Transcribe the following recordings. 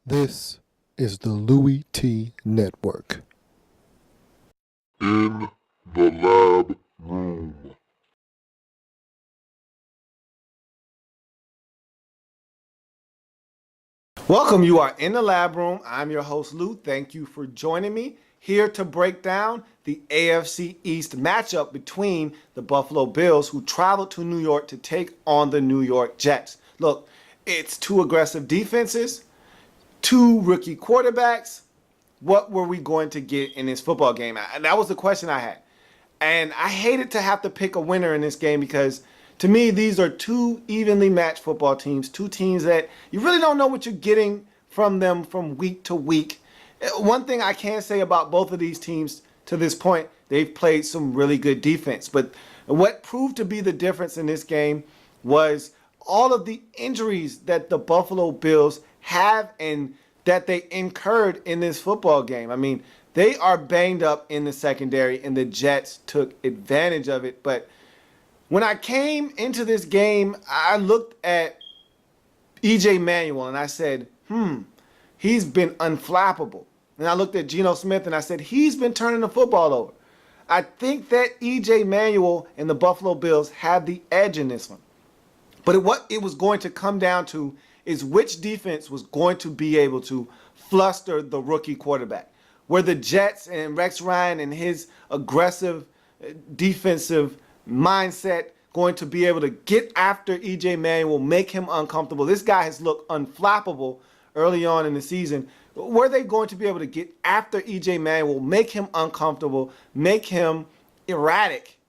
This is the Louie T Network. In the lab room. Welcome, you are in the lab room. I'm your host, Lou. Thank you for joining me here to break down the AFC East matchup between the Buffalo Bills, who traveled to New York to take on the New York Jets. Look, it's two aggressive defenses, two rookie quarterbacks. What were we going to get in this football game? And that was the question I had. And I hated to have to pick a winner in this game because to me, these are two evenly matched football teams, two teams that you really don't know what you're getting from them from week to week. One thing I can say about both of these teams to this point, they've played some really good defense. But what proved to be the difference in this game was all of the injuries that the Buffalo Bills have and that they incurred in this football game. I mean, they are banged up in the secondary, and the Jets took advantage of it. But when I came into this game, I looked at E.J. Manuel, and I said, he's been unflappable. And I looked at Geno Smith, and I said, he's been turning the football over. I think that E.J. Manuel and the Buffalo Bills have the edge in this one. But what it was going to come down to is which defense was going to be able to fluster the rookie quarterback. Were the Jets and Rex Ryan and his aggressive defensive mindset going to be able to get after E.J. Manuel, make him uncomfortable? This guy has looked unflappable early on in the season. Were they going to be able to get after E.J. Manuel, make him uncomfortable, make him erratic?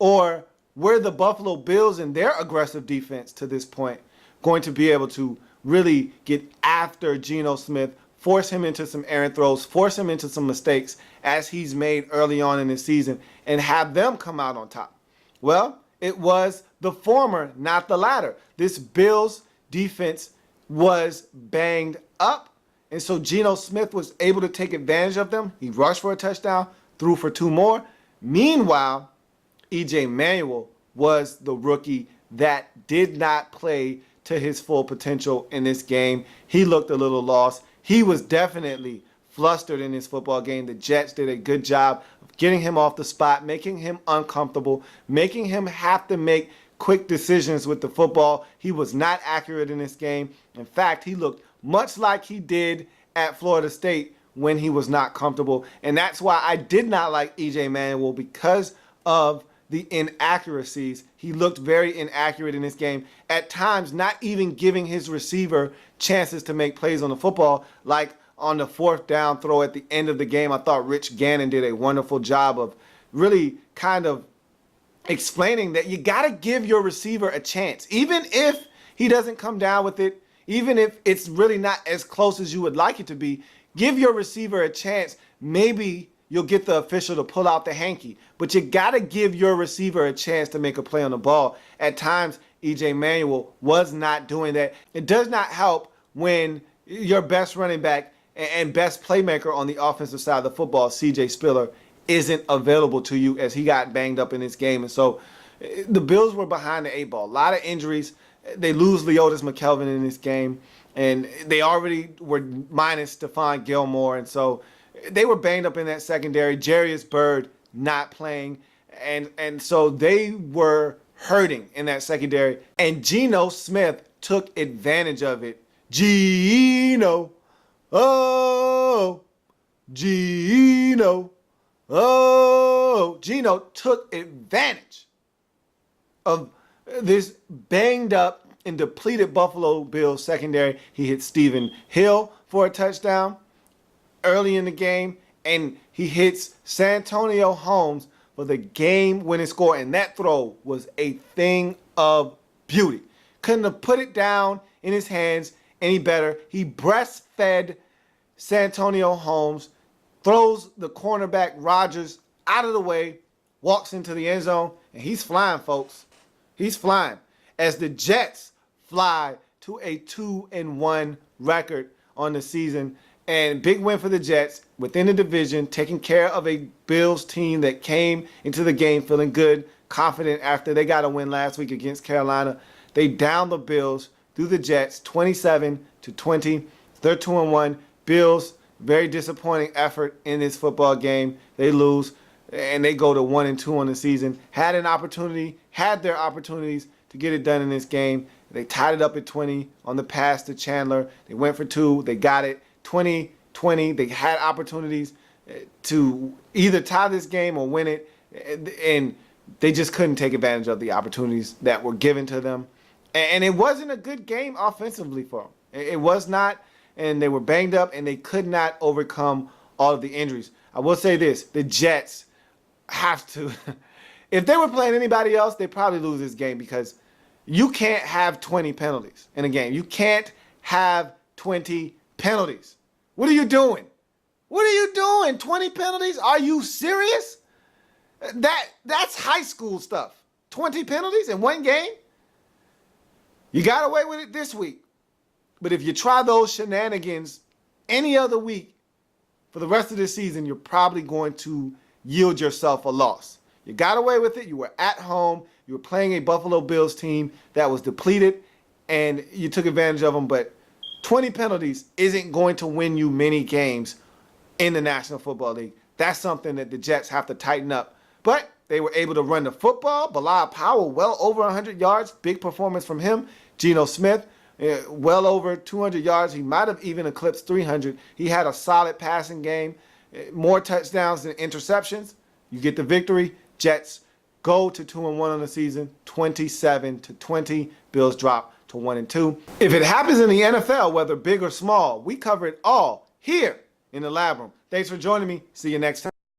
Or were the Buffalo Bills and their aggressive defense to this point going to be able to really get after Geno Smith, force him into some errant throws, force him into some mistakes as he's made early on in the season, and have them come out on top? Well, it was the former, not the latter. This Bills defense was banged up, and so Geno Smith was able to take advantage of them. He rushed for a touchdown, threw for two more. Meanwhile, E.J. Manuel was the rookie that did not play to his full potential in this game. He looked a little lost. He was definitely flustered in this football game. The Jets did a good job of getting him off the spot, making him uncomfortable, making him have to make quick decisions with the football. He was not accurate in this game. In fact, he looked much like he did at Florida State when he was not comfortable. And that's why I did not like E.J. Manuel, because of the inaccuracies. He looked very inaccurate in this game. At times, not even giving his receiver chances to make plays on the football, like on the fourth down throw at the end of the game. I thought Rich Gannon did a wonderful job of really kind of explaining that you got to give your receiver a chance. Even if he doesn't come down with it, even if it's really not as close as you would like it to be, give your receiver a chance. Maybe you'll get the official to pull out the hanky. But you got to give your receiver a chance to make a play on the ball. At times, E.J. Manuel was not doing that. It does not help when your best running back and best playmaker on the offensive side of the football, C.J. Spiller, isn't available to you, as he got banged up in this game. And so the Bills were behind the eight ball. A lot of injuries. They lose Leotis McKelvin in this game, and they already were minus Stephon Gilmore. And so they were banged up in that secondary. Jarius Byrd not playing. And so they were hurting in that secondary. And Geno Smith took advantage of it. Geno. Oh. Geno. Oh. Geno took advantage of this banged up and depleted Buffalo Bills secondary. He hit Stephen Hill for a touchdown early in the game, and he hits Santonio Holmes for the game-winning score, and that throw was a thing of beauty. Couldn't have put it down in his hands any better. He breastfed Santonio Holmes, throws the cornerback Rodgers out of the way, walks into the end zone, and he's flying, folks. He's flying as the Jets fly to a 2-1 record on the season. And big win for the Jets within the division, taking care of a Bills team that came into the game feeling good, confident after they got a win last week against Carolina. They downed the Bills through the Jets 27-20. They're 2-1. Bills, very disappointing effort in this football game. They lose, and they go to 1-2 on the season. Had their opportunities to get it done in this game. They tied it up at 20 on the pass to Chandler. They went for 2. They got it. 20-20. They had opportunities to either tie this game or win it, and they just couldn't take advantage of the opportunities that were given to them. And it wasn't a good game offensively for them. It was not, and they were banged up, and they could not overcome all of the injuries. I will say this, the Jets have to, if they were playing anybody else, they'd probably lose this game, because you can't have 20 penalties in a game. You can't have 20 penalties. What are you doing? What are you doing? 20 penalties? Are you serious? That's high school stuff. 20 penalties in one game? You got away with it this week. But if you try those shenanigans any other week for the rest of the season, you're probably going to yield yourself a loss. You got away with it. You were at home. You were playing a Buffalo Bills team that was depleted, and you took advantage of them. But 20 penalties isn't going to win you many games in the National Football League. That's something that the Jets have to tighten up. But they were able to run the football. Bilal Powell, well over 100 yards. Big performance from him. Geno Smith, well over 200 yards. He might have even eclipsed 300. He had a solid passing game. More touchdowns than interceptions. You get the victory. Jets go to 2-1 on the season, 27-20. Bills drop to 1-2. If it happens in the NFL, whether big or small, we cover it all here in the Lab Room. Thanks for joining me. See you next time.